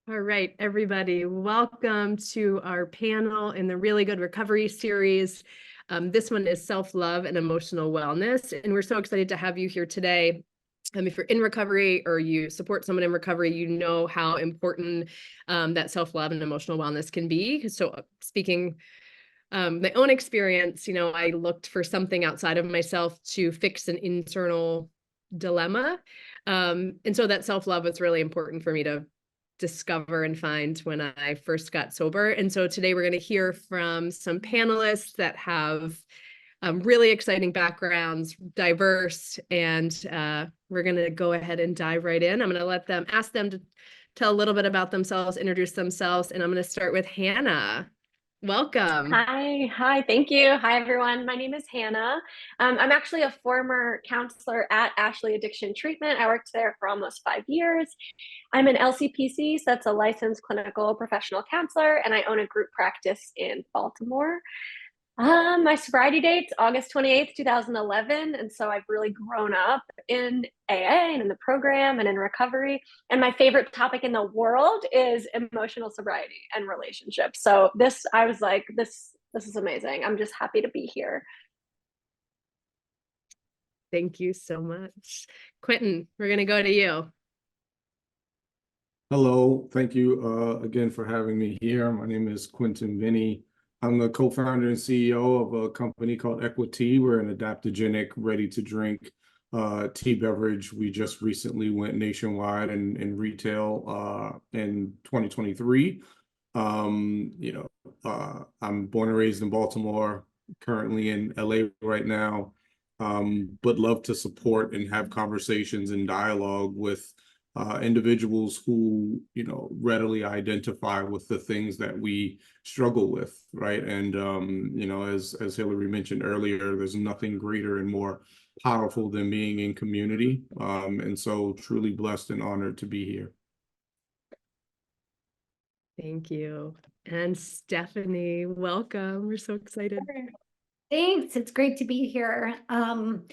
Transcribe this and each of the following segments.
All right, everybody, welcome to our panel in the Really Good Recovery series. This one is self-love and emotional wellness, and we're so excited to have you here today. If you're in recovery or you support someone in recovery, you know how important that self-love and emotional wellness can be. So speaking my own experience, I looked for something outside of myself to fix an internal dilemma. And so that self-love was really important for me to discover and find when I first got sober. And so today we're going to hear from some panelists that have really exciting backgrounds, diverse, and we're going to go ahead and dive right in. I'm going to ask them to tell a little bit about themselves, introduce themselves, and I'm going to start with Hannah. Welcome. Hi, thank you. Hi, everyone. My name is Hannah. I'm actually a former counselor at Ashley Addiction Treatment. I worked there for almost 5 years. I'm an LCPC, so that's a licensed clinical professional counselor, and I own a group practice in Baltimore. My sobriety date's August 28th, 2011. And so I've really grown up in AA and in the program and in recovery. And my favorite topic in the world is emotional sobriety and relationships. So I was like, this is amazing. I'm just happy to be here. Thank you so much. Quentin, we're going to go to you. Hello, thank you again for having me here. My name is Quentin Vinny. I'm the co-founder and CEO of a company called Equity. We're an adaptogenic, ready-to-drink tea beverage. We just recently went nationwide in retail in 2023. I'm born and raised in Baltimore, currently in LA right now, but love to support and have conversations and dialogue with individuals who, readily identify with the things that we struggle with, right? And, as Hillary mentioned earlier, there's nothing greater and more powerful than being in community. And so truly blessed and honored to be here. Thank you. And Stephanie, welcome. We're so excited. Thanks. It's great to be here. I'm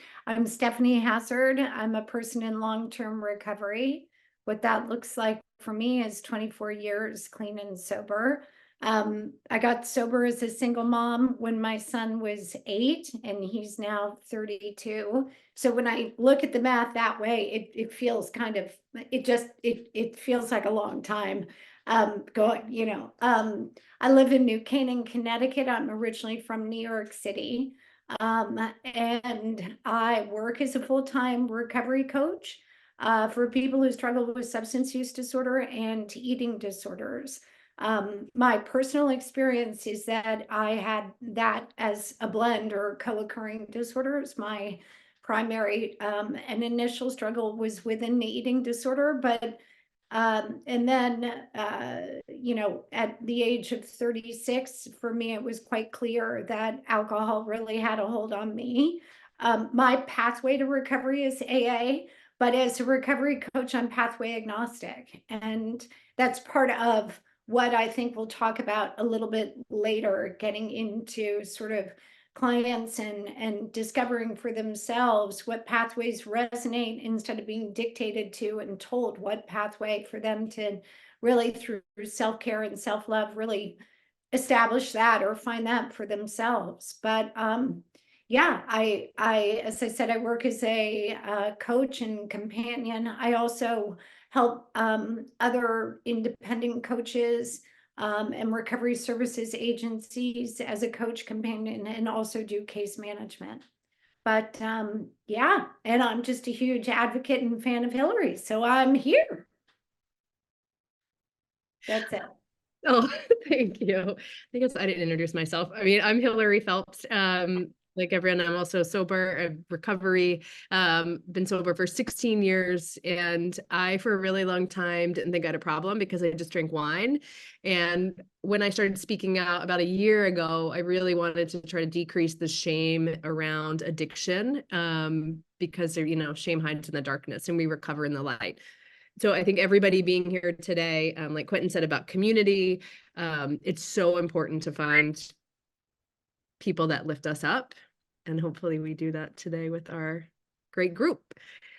Stephanie Hassard. I'm a person in long-term recovery. What that looks like for me is 24 years clean and sober. I got sober as a single mom when my son was 8 and he's now 32. So when I look at the math that way, it feels it feels like a long time. I live in New Canaan, Connecticut. I'm originally from New York City. And I work as a full-time recovery coach for people who struggle with substance use disorder and eating disorders. My personal experience is that I had that as a blend or co-occurring disorders. My primary and initial struggle was within the eating disorder, but and then, at the age of 36, for me, it was quite clear that alcohol really had a hold on me. My pathway to recovery is AA, but as a recovery coach, I'm pathway agnostic. And that's part of what I think we'll talk about a little bit later, getting into sort of clients and discovering for themselves what pathways resonate instead of being dictated to and told what pathway for them to really, through self-care and self-love, really establish that or find that for themselves. But I as I said, I work as a coach and companion. I also help other independent coaches and recovery services agencies as a coach companion, and also do case management. But and I'm just a huge advocate and fan of Hillary, so I'm here. That's it. Oh, thank you. I guess I didn't introduce myself. I mean, I'm Hillary Phelps. Like everyone, I'm also sober, I've recovery, been sober for 16 years. And I, for a really long time, didn't think I had a problem because I just drank wine. And when I started speaking out about a year ago, I really wanted to try to decrease the shame around addiction, because shame hides in the darkness and we recover in the light. So I think everybody being here today, like Quentin said about community, it's so important to find people that lift us up. And hopefully we do that today with our great group.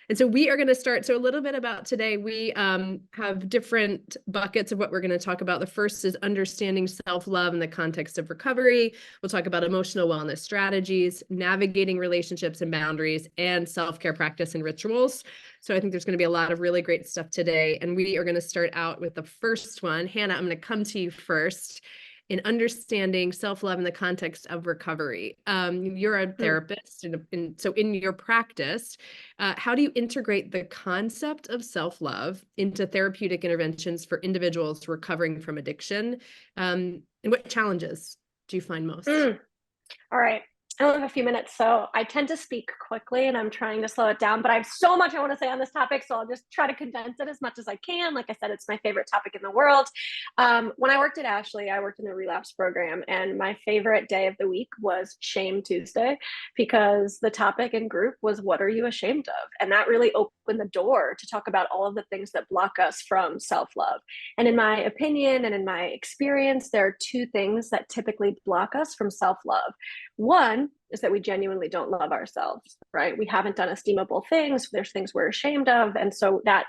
And so we are going to start. So a little bit about today, we have different buckets of what we're going to talk about. The first is understanding self-love in the context of recovery. We'll talk about emotional wellness strategies, navigating relationships and boundaries, and self-care practice and rituals. So I think there's going to be a lot of really great stuff today. And we are going to start out with the first one. Hannah, I'm going to come to you first. In understanding self-love in the context of recovery. You're a therapist, and so in your practice, how do you integrate the concept of self-love into therapeutic interventions for individuals recovering from addiction? And what challenges do you find most? All right. I only have a few minutes, so I tend to speak quickly and I'm trying to slow it down, but I have so much I want to say on this topic, so I'll just try to condense it as much as I can. Like I said, it's my favorite topic in the world. When I worked at Ashley, I worked in the relapse program, and my favorite day of the week was Shame Tuesday, because the topic in group was, what are you ashamed of? And that really opened the door to talk about all of the things that block us from self-love. And in my opinion and in my experience, there are two things that typically block us from self-love. One is that we genuinely don't love ourselves, right? We haven't done esteemable things. There's things we're ashamed of. And so that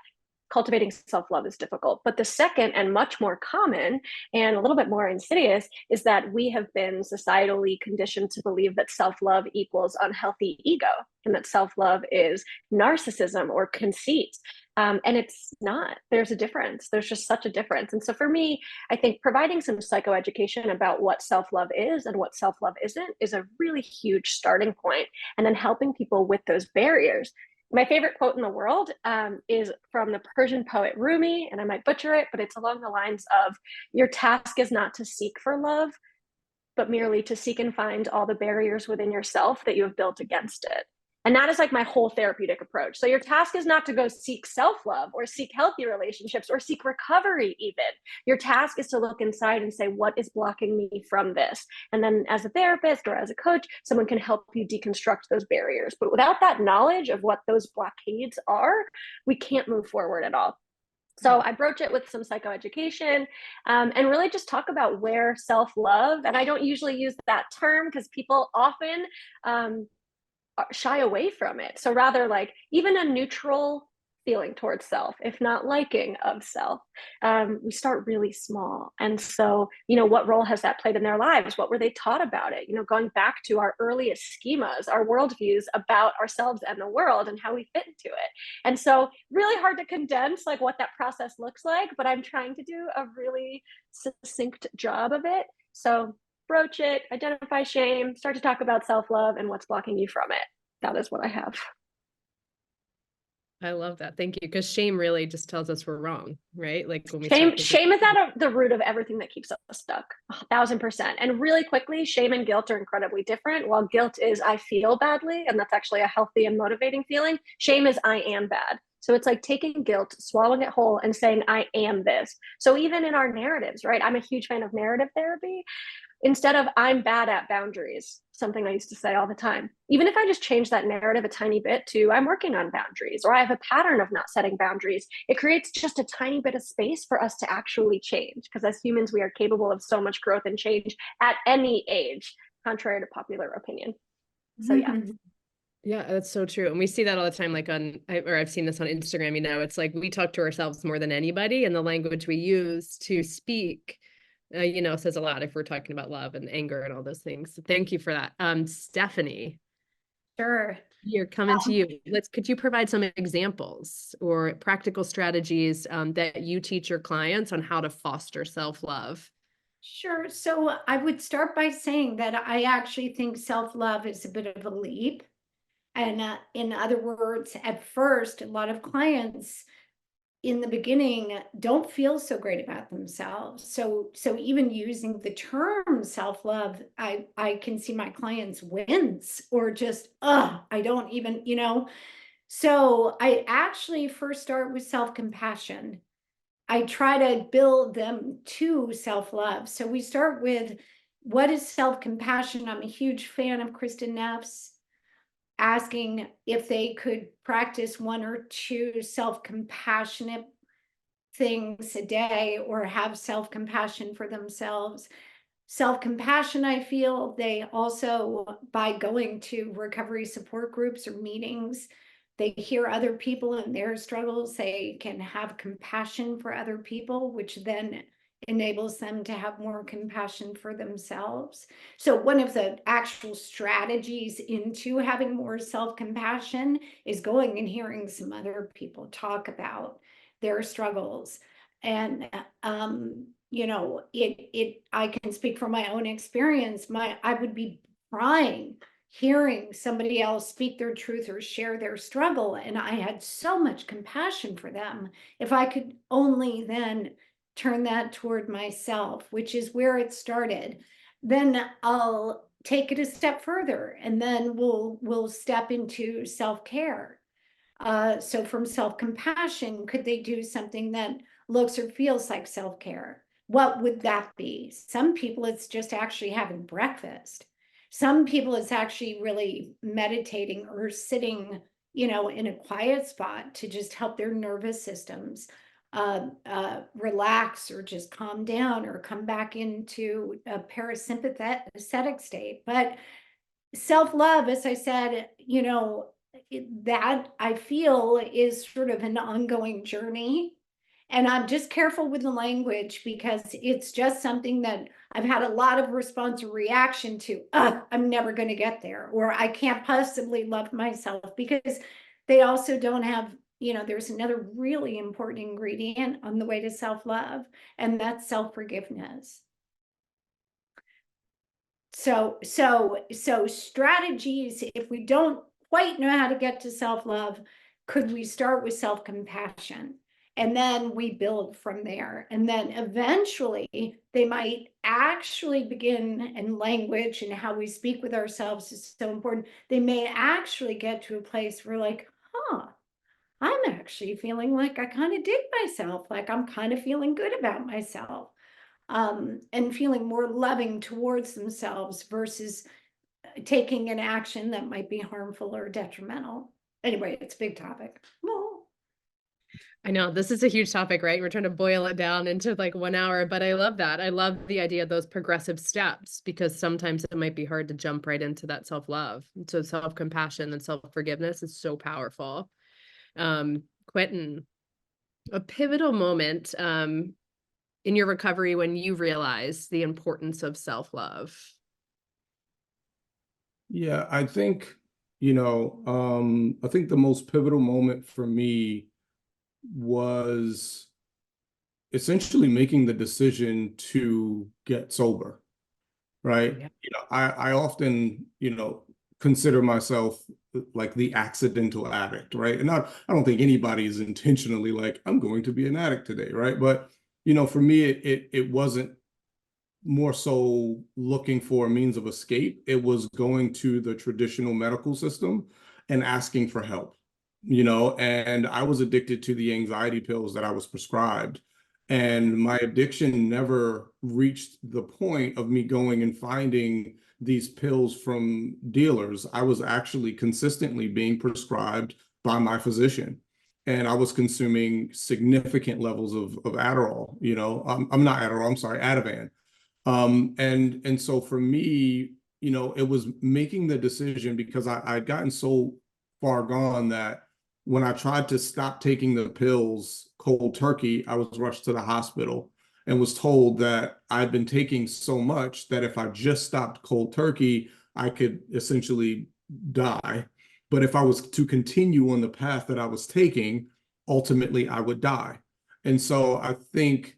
cultivating self-love is difficult. But the second and much more common and a little bit more insidious is that we have been societally conditioned to believe that self-love equals unhealthy ego, and that self-love is narcissism or conceit. And it's not. There's a difference. There's just such a difference. And so for me, I think providing some psychoeducation about what self-love is and what self-love isn't is a really huge starting point, and then helping people with those barriers. My favorite quote in the world is from the Persian poet Rumi, and I might butcher it, but it's along the lines of, your task is not to seek for love, but merely to seek and find all the barriers within yourself that you have built against it. And that is like my whole therapeutic approach. So your task is not to go seek self-love or seek healthy relationships or seek recovery even. Your task is to look inside and say, what is blocking me from this? And then as a therapist or as a coach, someone can help you deconstruct those barriers. But without that knowledge of what those blockades are, we can't move forward at all. So I broach it with some psychoeducation and really just talk about where self-love, and I don't usually use that term because people often shy away from it. So rather, like, even a neutral feeling towards self, if not liking of self, we start really small. And so, what role has that played in their lives? What were they taught about it? Going back to our earliest schemas, our worldviews about ourselves and the world and how we fit into it. And so really hard to condense like what that process looks like, but I'm trying to do a really succinct job of it. So broach it, identify shame, start to talk about self-love and what's blocking you from it. That is what I have. I love that. Thank you. Because shame really just tells us we're wrong, right? Like when we shame is at the root of everything that keeps us stuck, 1000%. And really quickly, shame and guilt are incredibly different. While guilt is, I feel badly, and that's actually a healthy and motivating feeling. Shame is, I am bad. So it's like taking guilt, swallowing it whole, and saying, I am this. So even in our narratives, right? I'm a huge fan of narrative therapy. Instead of, I'm bad at boundaries, something I used to say all the time, even if I just change that narrative a tiny bit to, I'm working on boundaries, or I have a pattern of not setting boundaries, it creates just a tiny bit of space for us to actually change. Because as humans, we are capable of so much growth and change at any age, contrary to popular opinion. So yeah. Yeah, that's so true. And we see that all the time, like I've seen this on Instagram, it's like we talk to ourselves more than anybody, and the language we use to speak says a lot if we're talking about love and anger and all those things. So thank you for that. Stephanie. Sure. Here, coming to you. Could you provide some examples or practical strategies that you teach your clients on how to foster self-love? Sure. So I would start by saying that I actually think self-love is a bit of a leap. And in other words, at first, a lot of clients in the beginning don't feel so great about themselves. So even using the term self-love, I can see my clients wince or just, I don't even, So I actually first start with self-compassion. I try to build them to self-love. So we start with, what is self-compassion? I'm a huge fan of Kristin Neff's, asking if they could practice 1 or 2 self-compassionate things a day or have self-compassion for themselves. Self-compassion, I feel they also, by going to recovery support groups or meetings, they hear other people and their struggles, they can have compassion for other people, which then enables them to have more compassion for themselves. So one of the actual strategies into having more self-compassion is going and hearing some other people talk about their struggles. And you know, I can speak from my own experience. I would be crying hearing somebody else speak their truth or share their struggle, and I had so much compassion for them. If I could only then turn that toward myself, which is where it started, then I'll take it a step further, and then we'll step into self-care. So from self-compassion, could they do something that looks or feels like self-care? What would that be? Some people, it's just actually having breakfast. Some people, it's actually really meditating or sitting, you know, in a quiet spot to just help their nervous systems relax or just calm down or come back into a parasympathetic state. But self-love, as I said, you know, that I feel is sort of an ongoing journey. And I'm just careful with the language because it's just something that I've had a lot of response or reaction to. I'm never going to get there, or I can't possibly love myself, because they also don't have, you know, there's another really important ingredient on the way to self-love, and that's self-forgiveness. So strategies, if we don't quite know how to get to self-love, could we start with self-compassion? And then we build from there. And then eventually they might actually begin, and language and how we speak with ourselves is so important. They may actually get to a place where, like, I'm actually feeling like I kind of dig myself, like I'm kind of feeling good about myself. And feeling more loving towards themselves versus taking an action that might be harmful or detrimental. Anyway, it's a big topic. Well, I know this is a huge topic, right? We're trying to boil it down into like 1 hour, but I love that. I love the idea of those progressive steps, because sometimes it might be hard to jump right into that self-love. So self-compassion and self-forgiveness is so powerful. Quentin, a pivotal moment in your recovery when you realize the importance of self-love. Yeah, I think, you know, I think the most pivotal moment for me was essentially making the decision to get sober, right? Yeah. You know, I often, you know, consider myself like the accidental addict, right? And I don't think anybody is intentionally like, I'm going to be an addict today, right? But, you know, for me, it wasn't more so looking for a means of escape. It was going to the traditional medical system and asking for help, you know, and I was addicted to the anxiety pills that I was prescribed. And my addiction never reached the point of me going and finding these pills from dealers. I was actually consistently being prescribed by my physician. And I was consuming significant levels of Adderall, you know, I'm not Adderall, I'm sorry, Ativan. And so for me, you know, it was making the decision, because I'd gotten so far gone that when I tried to stop taking the pills cold turkey, I was rushed to the hospital and was told that I'd been taking so much that if I just stopped cold turkey, I could essentially die. But if I was to continue on the path that I was taking, ultimately I would die. And so I think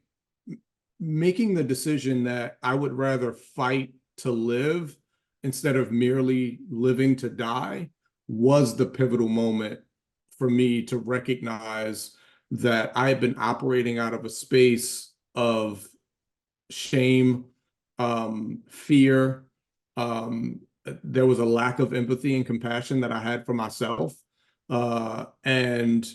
making the decision that I would rather fight to live instead of merely living to die was the pivotal moment for me to recognize that I had been operating out of a space of shame, fear. There was a lack of empathy and compassion that I had for myself. And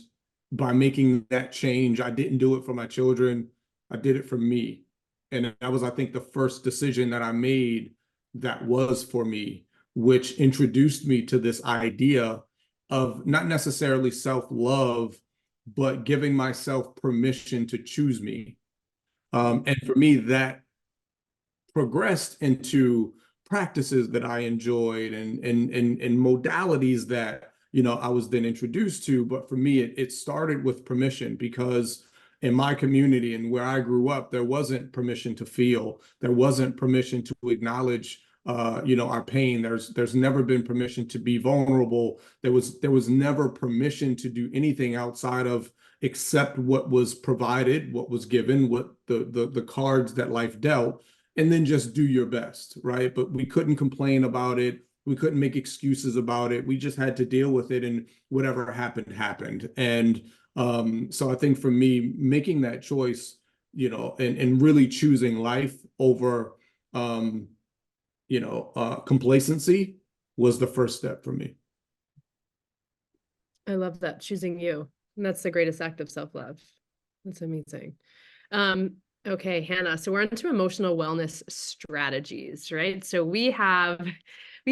by making that change, I didn't do it for my children. I did it for me. And that was, I think, the first decision that I made that was for me, which introduced me to this idea of not necessarily self-love, but giving myself permission to choose me. And for me, that progressed into practices that I enjoyed and modalities that, I was then introduced to. But for me, it started with permission, because in my community and where I grew up, there wasn't permission to feel. There wasn't permission to acknowledge, our pain. There's never been permission to be vulnerable. There was never permission to do anything outside of accept what was provided, what was given, what the cards that life dealt, and then just do your best, right? But we couldn't complain about it. We couldn't make excuses about it. We just had to deal with it, and whatever happened, happened. And so I think for me, making that choice, and really choosing life over, complacency was the first step for me. I love that, choosing you. And that's the greatest act of self-love. That's amazing. Okay, Hannah, so we're into emotional wellness strategies, right? So we've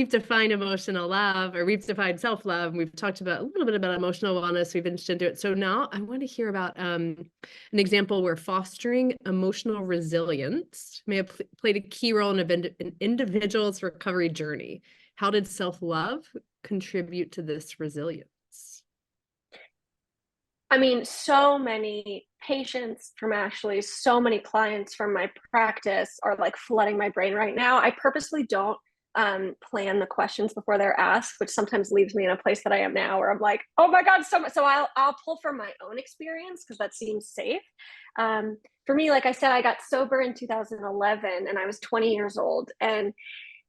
defined emotional love, or we've defined self-love, and we've talked about a little bit about emotional wellness. We've been into it. So now I want to hear about an example where fostering emotional resilience may have played a key role in an individual's recovery journey. How did self-love contribute to this resilience? I mean, so many patients from Ashley, so many clients from my practice are like flooding my brain right now. I purposely don't plan the questions before they're asked, which sometimes leaves me in a place that I am now, where I'm like, oh my God, so much. So I'll pull from my own experience, because that seems safe. For me, like I said, I got sober in 2011, and I was 20 years old. And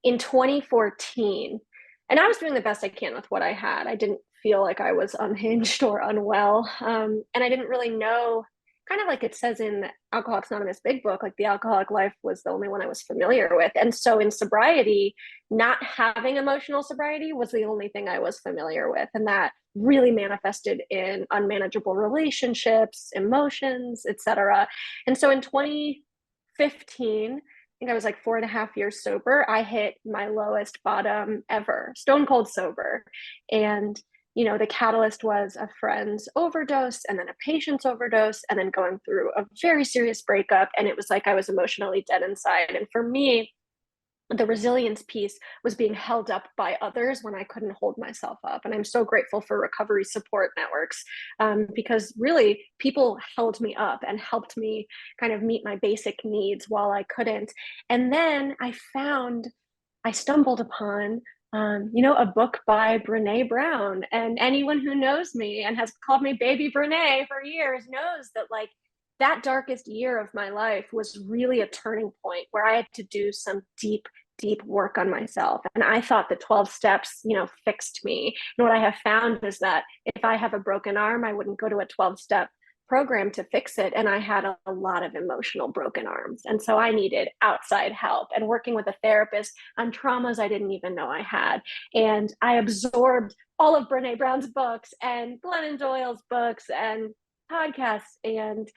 in 2014, and I was doing the best I can with what I had. I didn't feel like I was unhinged or unwell. And I didn't really know, kind of like it says in Alcoholics Anonymous Big Book, like the alcoholic life was the only one I was familiar with. And so in sobriety, not having emotional sobriety was the only thing I was familiar with. And that really manifested in unmanageable relationships, emotions, etc. And so in 2015, I think I was like 4.5 years sober, I hit my lowest bottom ever, stone cold sober. And the catalyst was a friend's overdose, and then a patient's overdose, and then going through a very serious breakup. And it was like I was emotionally dead inside. And for me, the resilience piece was being held up by others when I couldn't hold myself up. And I'm so grateful for recovery support networks, because really people held me up and helped me kind of meet my basic needs while I couldn't. And then I stumbled upon a book by Brene Brown. And anyone who knows me and has called me baby Brene for years knows that like that darkest year of my life was really a turning point where I had to do some deep work on myself. And I thought the 12 steps, fixed me. And what I have found is that if I have a broken arm, I wouldn't go to a 12-step program to fix it. And I had a lot of emotional broken arms. And so I needed outside help and working with a therapist on traumas I didn't even know I had. And I absorbed all of Brene Brown's books and Glennon Doyle's books and podcasts and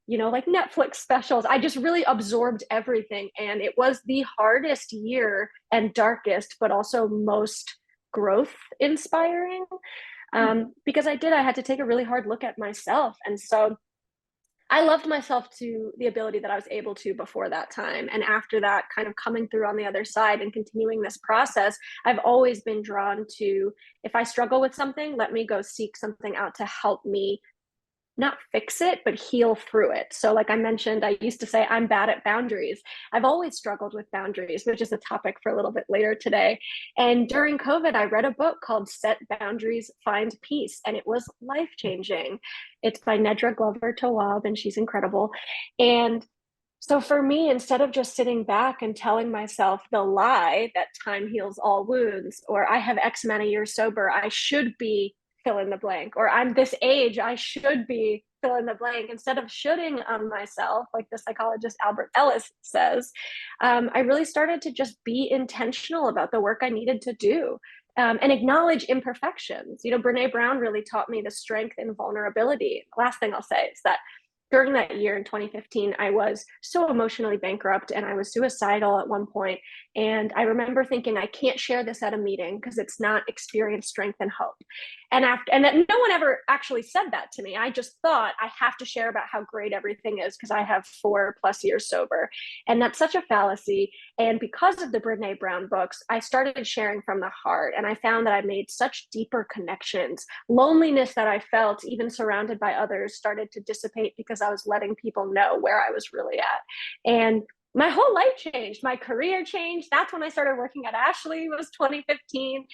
like Netflix specials. I just really absorbed everything. And it was the hardest year and darkest, but also most growth inspiring. Because I had to take a really hard look at myself. And so I loved myself to the ability that I was able to before that time. And after that, kind of coming through on the other side and continuing this process, I've always been drawn to, if I struggle with something, let me go seek something out to help me not fix it, but heal through it. So like I mentioned, I used to say I'm bad at boundaries. I've always struggled with boundaries, which is a topic for a little bit later today. And during COVID, I read a book called Set Boundaries, Find Peace, and it was life-changing. It's by Nedra Glover Tawwab, and she's incredible. And so for me, instead of just sitting back and telling myself the lie that time heals all wounds, or I have X amount of years sober, I should be fill in the blank, or I'm this age, I should be fill in the blank, instead of shoulding on myself, like the psychologist Albert Ellis says, I really started to just be intentional about the work I needed to do, and acknowledge imperfections. Brene Brown really taught me the strength in vulnerability. Last thing I'll say is that during that year in 2015, I was so emotionally bankrupt and I was suicidal at one point. And I remember thinking, I can't share this at a meeting because it's not experience, strength, and hope. And that no one ever actually said that to me. I just thought I have to share about how great everything is because I have 4+ years sober. And that's such a fallacy. And because of the Brené Brown books, I started sharing from the heart. And I found that I made such deeper connections. Loneliness that I felt, even surrounded by others, started to dissipate because I was letting people know where I was really at. And my whole life changed. My career changed. That's when I started working at Ashley, was 2015.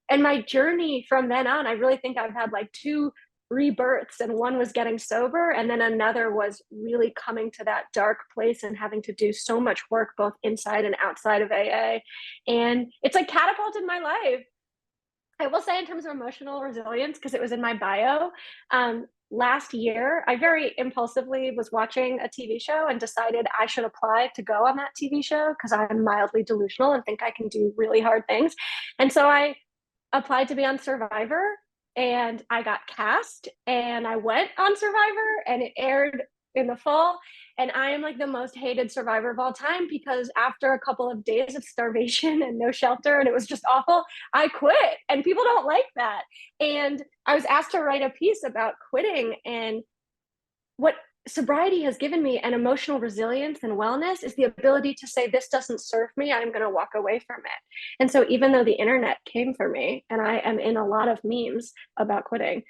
And my journey from then on, I really think I've had like 2 rebirths, and one was getting sober, and then another was really coming to that dark place and having to do so much work both inside and outside of AA. And it's like catapulted my life. I will say, in terms of emotional resilience, because it was in my bio, last year, I very impulsively was watching a TV show and decided I should apply to go on that TV show because I'm mildly delusional and think I can do really hard things. And so I applied to be on Survivor, and I got cast, and I went on Survivor, and it aired in the fall. And I am like the most hated survivor of all time because after a couple of days of starvation and no shelter, and it was just awful, I quit. And people don't like that. And I was asked to write a piece about quitting, and what sobriety has given me, and emotional resilience and wellness, is the ability to say, this doesn't serve me, I'm going to walk away from it. And so even though the internet came for me, and I am in a lot of memes about quitting,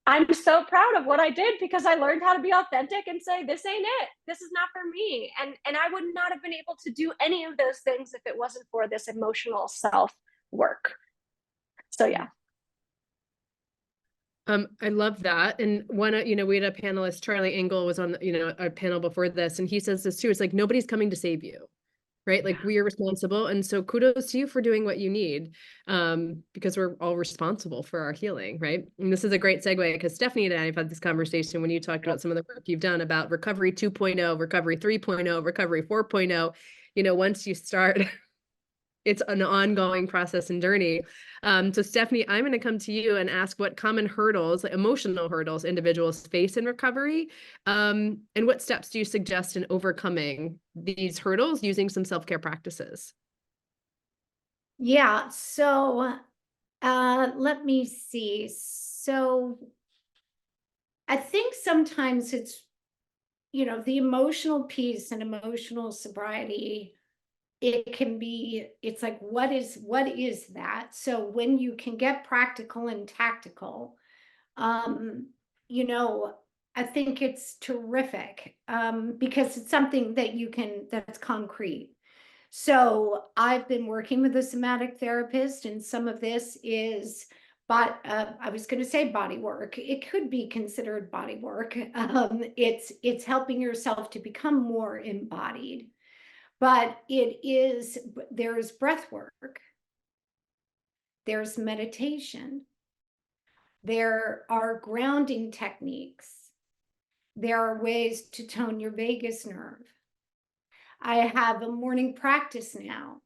I'm so proud of what I did because I learned how to be authentic and say, this ain't it. This is not for me. And I would not have been able to do any of those things if it wasn't for this emotional self work. So yeah. I love that. And one, we had a panelist, Charlie Engel, was on, our panel before this, and he says this too. It's like, nobody's coming to save you, right? Like, we are responsible. And so kudos to you for doing what you need, because we're all responsible for our healing, right? And this is a great segue because Stephanie and I have had this conversation when you talked about some of the work you've done about recovery 2.0, recovery 3.0, recovery 4.0. Once you start, it's an ongoing process and journey. So Stephanie, I'm going to come to you and ask what common hurdles, emotional hurdles, individuals face in recovery, and what steps do you suggest in overcoming these hurdles using some self-care practices? Yeah, so let me see. So I think sometimes it's, the emotional piece and emotional sobriety, it's like, what is that? So when you can get practical and tactical, I think it's terrific, because it's something that's concrete. So I've been working with a somatic therapist, and some of this is, but I was going to say body work. It could be considered body work. It's helping yourself to become more embodied. But there's breath work, there's meditation, there are grounding techniques, there are ways to tone your vagus nerve. I have a morning practice now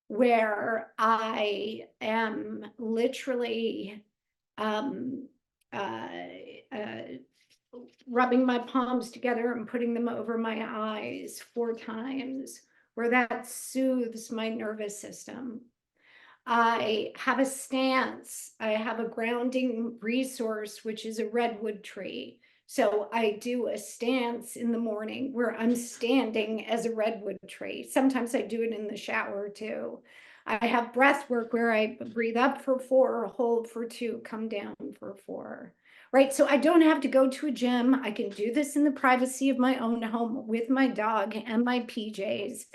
where I am literally rubbing my palms together and putting them over my eyes 4 times, where that soothes my nervous system. I have a stance. I have a grounding resource, which is a redwood tree. So I do a stance in the morning where I'm standing as a redwood tree. Sometimes I do it in the shower too. I have breath work where I breathe up for 4, hold for 2, come down for 4. Right. So I don't have to go to a gym. I can do this in the privacy of my own home with my dog and my PJs.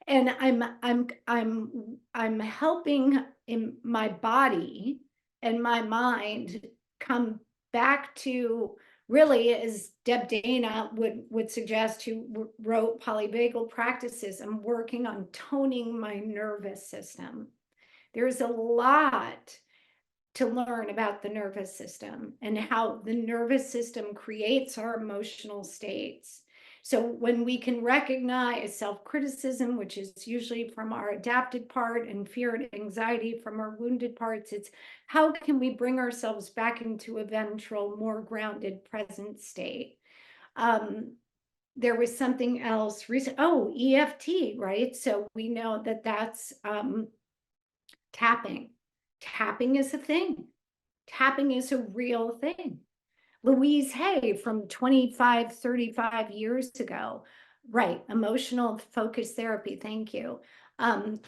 And I'm helping in my body and my mind come back to, really, as Deb Dana would suggest, who wrote Polyvagal Practices, I'm working on toning my nervous system. There's a lot to learn about the nervous system and how the nervous system creates our emotional states. So when we can recognize self-criticism, which is usually from our adapted part, and fear and anxiety from our wounded parts, it's how can we bring ourselves back into a ventral, more grounded, present state? There was something else recent. Oh, EFT, right? So we know that that's tapping. Tapping is a thing. Tapping is a real thing. Louise Hay from 25, 35 years ago. Right, emotional focus therapy, thank you.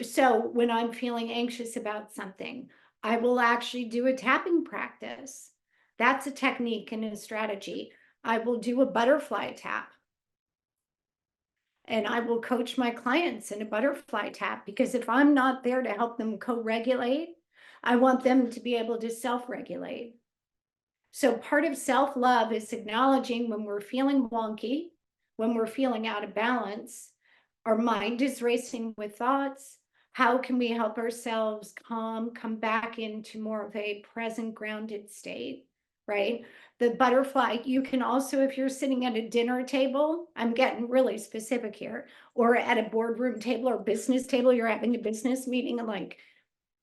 So when I'm feeling anxious about something, I will actually do a tapping practice. That's a technique and a strategy. I will do a butterfly tap. And I will coach my clients in a butterfly tap, because if I'm not there to help them co-regulate, I want them to be able to self-regulate. So part of self-love is acknowledging when we're feeling wonky, when we're feeling out of balance, our mind is racing with thoughts. How can we help ourselves come back into more of a present, grounded state, right? The butterfly, you can also, if you're sitting at a dinner table, I'm getting really specific here, or at a boardroom table or business table, you're having a business meeting and like,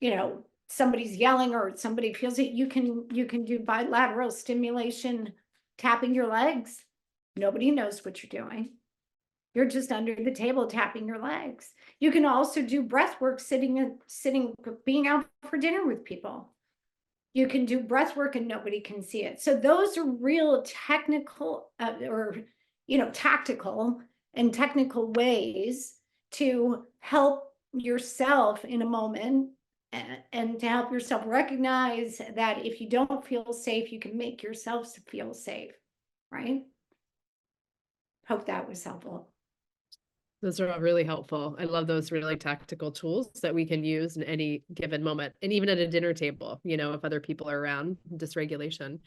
you know, somebody's yelling or somebody feels it, you can do bilateral stimulation, tapping your legs. Nobody knows what you're doing. You're just under the table tapping your legs. You can also do breath work sitting, being out for dinner with people. You can do breath work and nobody can see it. So those are real technical tactical and technical ways to help yourself in a moment, and to help yourself recognize that if you don't feel safe, you can make yourself feel safe, right? Hope that was helpful. Those are all really helpful. I love those really tactical tools that we can use in any given moment, and even at a dinner table, you know, if other people are around, dysregulation.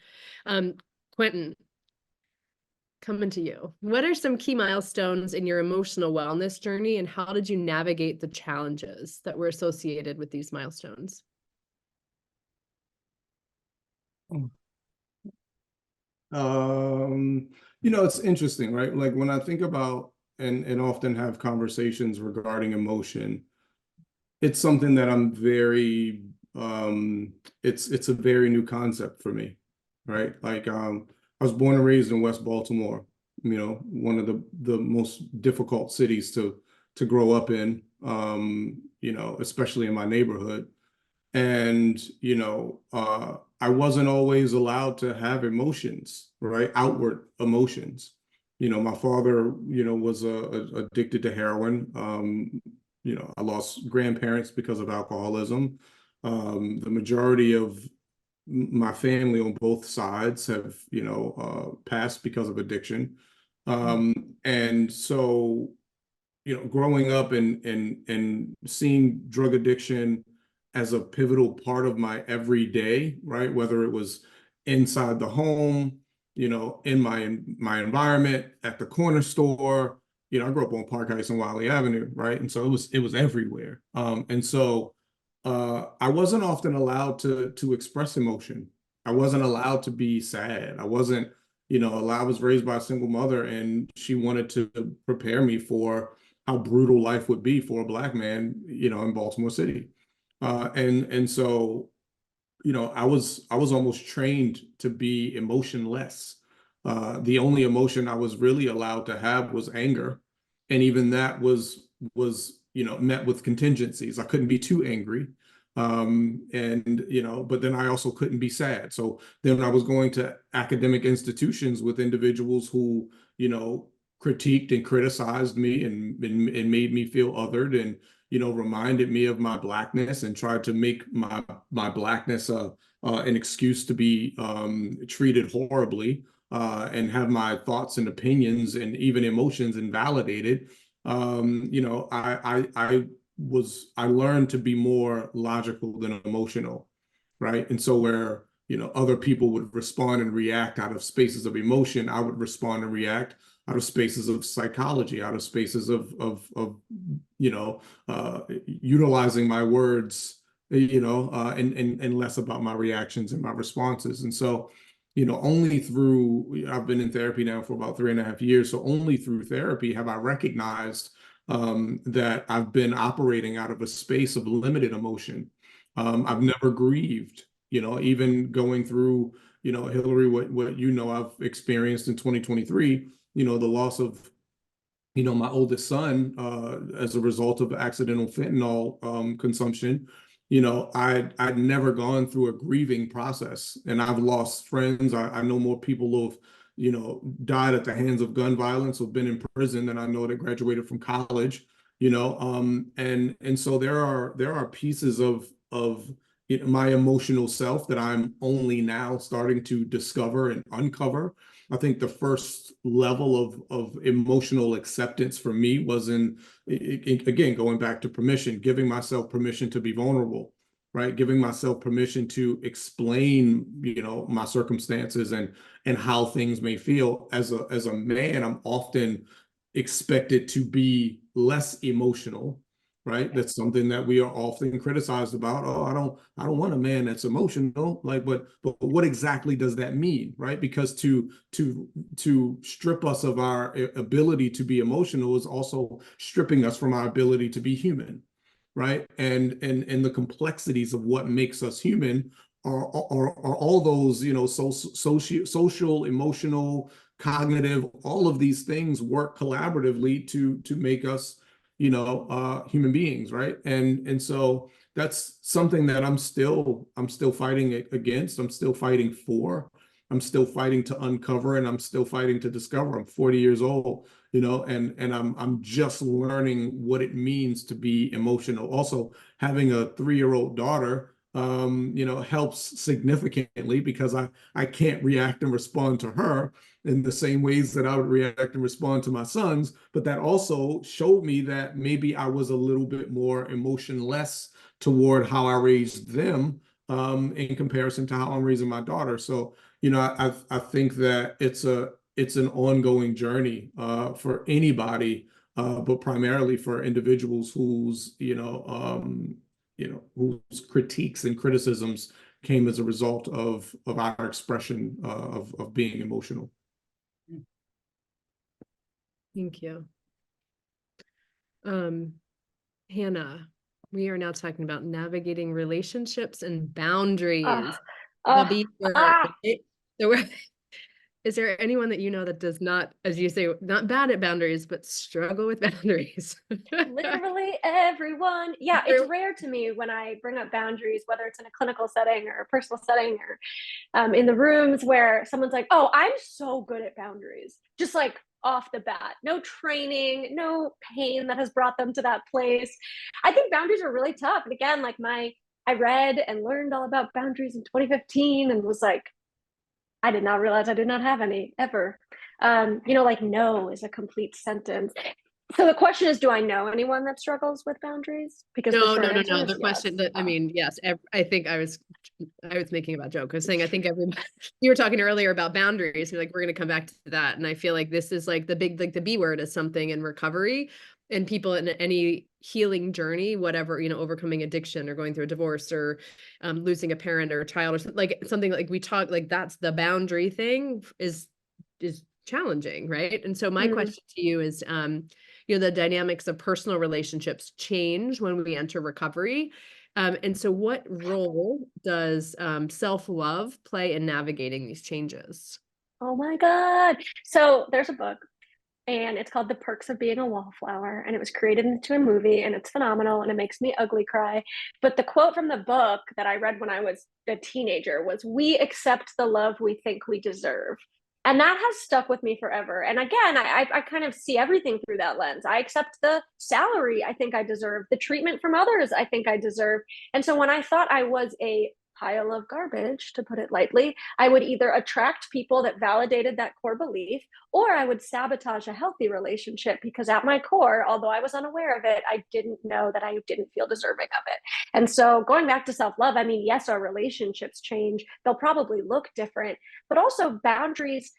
Quentin, coming to you. What are some key milestones in your emotional wellness journey, and how did you navigate the challenges that were associated with these milestones? It's interesting, right? Like when I think about and often have conversations regarding emotion, it's something that I'm very it's a very new concept for me, right? Like I was born and raised in West Baltimore, one of the most difficult cities to grow up in, especially in my neighborhood. And I wasn't always allowed to have emotions, right? Outward emotions. My father, was addicted to heroin. I lost grandparents because of alcoholism. The majority of my family on both sides have, passed because of addiction. And so, growing up and seeing drug addiction as a pivotal part of my everyday, right? Whether it was inside the home, in my environment, at the corner store. I grew up on Park Heights and Wiley Avenue, right? And so it was everywhere. And so I wasn't often allowed to express emotion. I wasn't allowed to be sad. I wasn't, I was raised by a single mother, and she wanted to prepare me for how brutal life would be for a Black man, in Baltimore City. And so, I was almost trained to be emotionless. The only emotion I was really allowed to have was anger. And even that was met with contingencies. I couldn't be too angry. But then I also couldn't be sad. So then I was going to academic institutions with individuals who, critiqued and criticized me and made me feel othered, and reminded me of my Blackness and tried to make my Blackness an excuse to be treated horribly, and have my thoughts and opinions and even emotions invalidated. I learned to be more logical than emotional, right? And so where other people would respond and react out of spaces of emotion, I would respond and react out of spaces of psychology, out of spaces of utilizing my words, and less about my reactions and my responses. And so, only through, I've been in therapy now for about 3.5 years. So only through therapy have I recognized that I've been operating out of a space of limited emotion. I've never grieved, even going through, Hillary, what I've experienced in 2023. the loss of, my oldest son, as a result of accidental fentanyl consumption. I'd never gone through a grieving process, and I've lost friends. I know more people who've, died at the hands of gun violence, who've been in prison, than I know that graduated from college. And so there are pieces of my emotional self that I'm only now starting to discover and uncover. I think the first level of emotional acceptance for me was again, going back to permission, giving myself permission to be vulnerable, right? Giving myself permission to explain, my circumstances and how things may feel. As a man, I'm often expected to be less emotional, right? That's something that we are often criticized about. Oh, I don't want a man that's emotional. Like, but what exactly does that mean, right? Because to strip us of our ability to be emotional is also stripping us from our ability to be human, right? And the complexities of what makes us human are all those, social, emotional, cognitive, all of these things work collaboratively to make us, human beings, right? And so that's something that I'm still fighting against. I'm still fighting for. I'm still fighting to uncover, and I'm still fighting to discover. I'm 40 years old, and I'm just learning what it means to be emotional. Also, having a 3-year-old daughter, helps significantly, because I can't react and respond to her in the same ways that I would react and respond to my sons. But that also showed me that maybe I was a little bit more emotionless toward how I raised them, in comparison to how I'm raising my daughter. So, I think that it's an ongoing journey for anybody, but primarily for individuals whose whose critiques and criticisms came as a result of our expression of being emotional. Thank you. Hannah, we are now talking about navigating relationships and boundaries. The B word, right? Is there anyone that that does not, as you say, not bad at boundaries, but struggle with boundaries? Literally everyone. Yeah, it's rare to me when I bring up boundaries, whether it's in a clinical setting or a personal setting or in the rooms where someone's like, oh, I'm so good at boundaries. Just like off the bat, no training, no pain that has brought them to that place. I think boundaries are really tough. And again, like I read and learned all about boundaries in 2015 and was like, I did not realize I did not have any ever. Like no is a complete sentence. So the question is, do I know anyone that struggles with boundaries? Because no. The The question that, I mean, yes, I think I was making a joke. I was saying, I think everybody, you were talking earlier about boundaries. You're like, we're going to come back to that. And I feel like this is like the big, like the B word is something in recovery, and people in any healing journey, whatever, overcoming addiction or going through a divorce or losing a parent or a child or something like we talk, like that's the boundary thing is challenging, right? And so my question to you is, the dynamics of personal relationships change when we enter recovery. And so what role does self-love play in navigating these changes? Oh my God. So there's a book and it's called The Perks of Being a Wallflower, and it was created into a movie, and it's phenomenal, and it makes me ugly cry. But the quote from the book that I read when I was a teenager was, "We accept the love we think we deserve." And that has stuck with me forever. And again, I kind of see everything through that lens. I accept the salary I think I deserve, the treatment from others I think I deserve. And so when I thought I was a pile of garbage, to put it lightly, I would either attract people that validated that core belief, or I would sabotage a healthy relationship because at my core, although I was unaware of it, I didn't know that I didn't feel deserving of it. And so going back to self-love, I mean, yes, our relationships change. They'll probably look different, but also boundaries.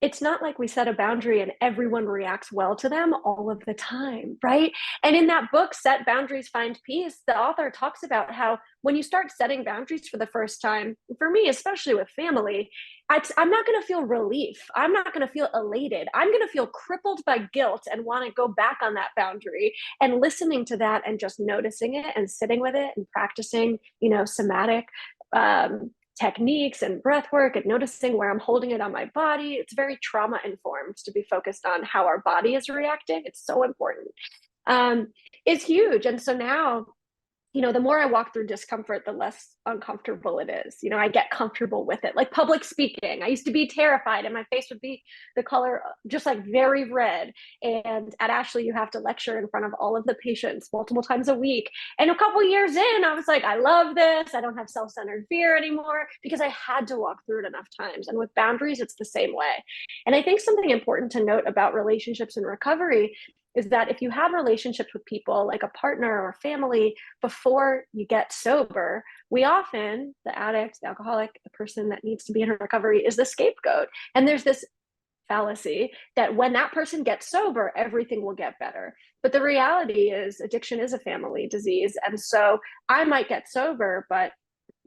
It's not like we set a boundary and everyone reacts well to them all of the time, right? And in that book, Set Boundaries, Find Peace, the author talks about how when you start setting boundaries for the first time, for me, especially with family, I'm not going to feel relief. I'm not going to feel elated. I'm going to feel crippled by guilt and want to go back on that boundary. And listening to that and just noticing it and sitting with it and practicing, somatic techniques and breath work and noticing where I'm holding it on my body. It's very trauma informed to be focused on how our body is reacting. It's so important. It's huge. And so now, the more I walk through discomfort, the less uncomfortable it is. I get comfortable with it. Like public speaking, I used to be terrified and my face would be the color just like very red. And at Ashley, you have to lecture in front of all of the patients multiple times a week. And a couple years in, I was like, I love this. I don't have self-centered fear anymore because I had to walk through it enough times. And with boundaries, it's the same way. And I think something important to note about relationships and recovery is that if you have relationships with people like a partner or family before you get sober, we often, the addict, the alcoholic, the person that needs to be in recovery is the scapegoat. And there's this fallacy that when that person gets sober, everything will get better. But the reality is addiction is a family disease. And so I might get sober, but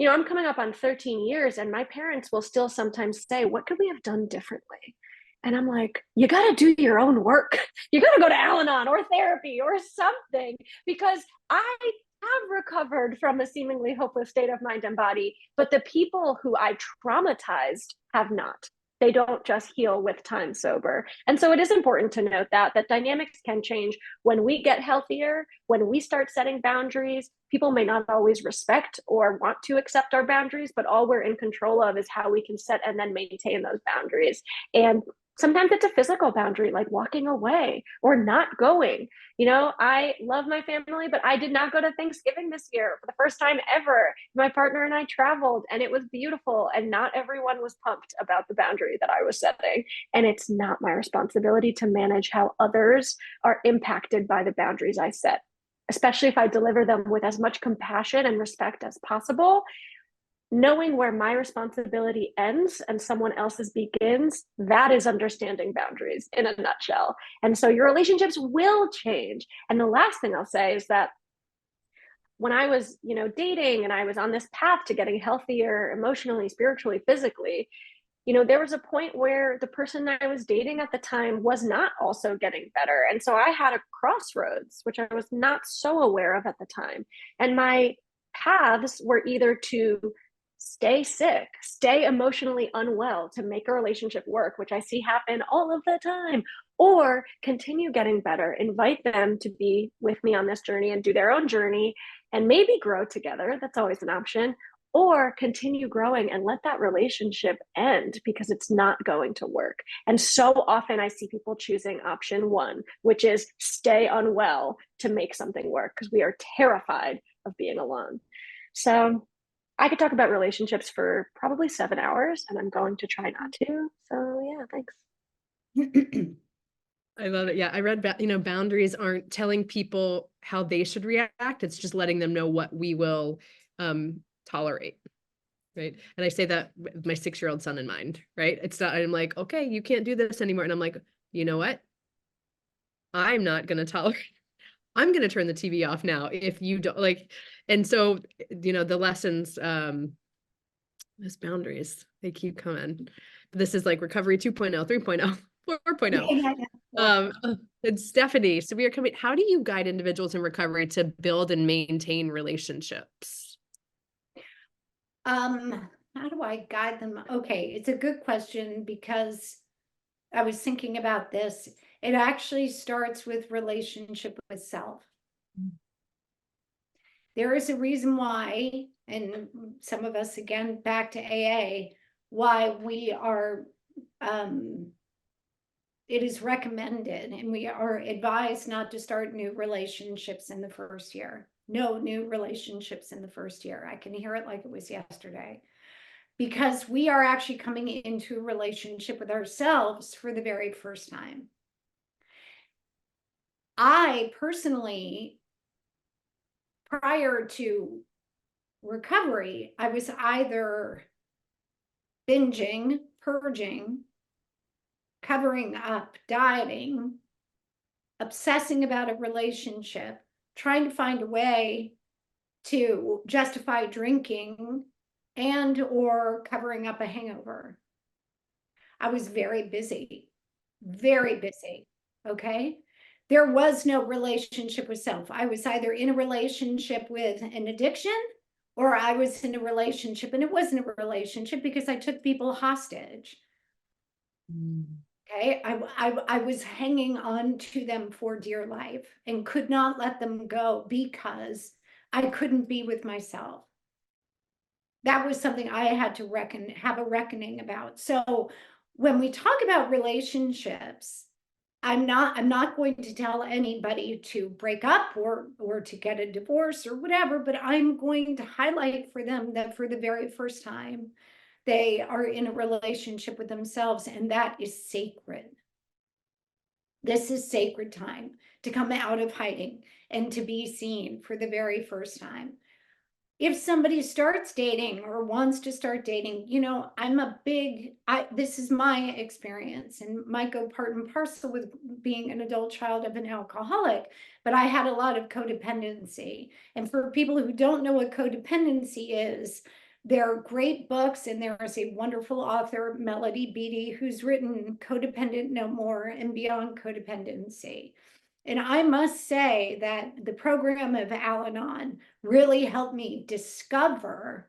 I'm coming up on 13 years and my parents will still sometimes say, what could we have done differently? And I'm like, you got to do your own work. You got to go to Al-Anon or therapy or something, because I have recovered from a seemingly hopeless state of mind and body, but the people who I traumatized have not. They don't just heal with time sober. And so it is important to note that dynamics can change when we get healthier, when we start setting boundaries. People may not always respect or want to accept our boundaries, but all we're in control of is how we can set and then maintain those boundaries. And sometimes it's a physical boundary, like walking away or not going. I love my family, but I did not go to Thanksgiving this year for the first time ever. My partner and I traveled and it was beautiful. And not everyone was pumped about the boundary that I was setting. And it's not my responsibility to manage how others are impacted by the boundaries I set, especially if I deliver them with as much compassion and respect as possible. Knowing where my responsibility ends and someone else's begins, that is understanding boundaries in a nutshell. And so your relationships will change. And the last thing I'll say is that when I was, dating and I was on this path to getting healthier emotionally, spiritually, physically, there was a point where the person I was dating at the time was not also getting better. And so I had a crossroads, which I was not so aware of at the time. And my paths were either to stay sick, stay emotionally unwell to make a relationship work, which I see happen all of the time, or continue getting better, invite them to be with me on this journey and do their own journey and maybe grow together. That's always an option. Or continue growing and let that relationship end because it's not going to work. And so often I see people choosing option one, which is stay unwell to make something work because we are terrified of being alone. So I could talk about relationships for probably 7 hours and I'm going to try not to. So yeah, thanks. I love it. Yeah, I read, boundaries aren't telling people how they should react. It's just letting them know what we will tolerate. Right. And I say that with my 6-year-old son in mind, right? It's not, I'm like, okay, you can't do this anymore. And I'm like, you know what? I'm not going to tolerate. I'm going to turn the TV off now if you don't like. And so, the lessons, those boundaries, they keep coming. This is like recovery 2.0, 3.0, 4.0. And Stephanie, so we are coming. How do you guide individuals in recovery to build and maintain relationships? How do I guide them? Okay, it's a good question because I was thinking about this. It actually starts with relationship with self. There is a reason why, and some of us, again, back to AA, why we are, it is recommended and we are advised not to start new relationships in the first year. No new relationships in the first year. I can hear it like it was yesterday. Because we are actually coming into a relationship with ourselves for the very first time. I personally, prior to recovery, I was either binging, purging, covering up, dieting, obsessing about a relationship, trying to find a way to justify drinking and or covering up a hangover. I was very busy, okay? There was no relationship with self. I was either in a relationship with an addiction or I was in a relationship and it wasn't a relationship because I took people hostage. Okay, I was hanging on to them for dear life and could not let them go because I couldn't be with myself. That was something I had to have a reckoning about. So when we talk about relationships, I'm not going to tell anybody to break up or to get a divorce or whatever, but I'm going to highlight for them that for the very first time, they are in a relationship with themselves, and that is sacred. This is sacred time to come out of hiding and to be seen for the very first time. If somebody starts dating or wants to start dating, you know, this is my experience and might go part and parcel with being an adult child of an alcoholic, but I had a lot of codependency. And for people who don't know what codependency is, there are great books, and there is a wonderful author, Melody Beattie, who's written Codependent No More and Beyond Codependency. And I must say that the program of Al-Anon really helped me discover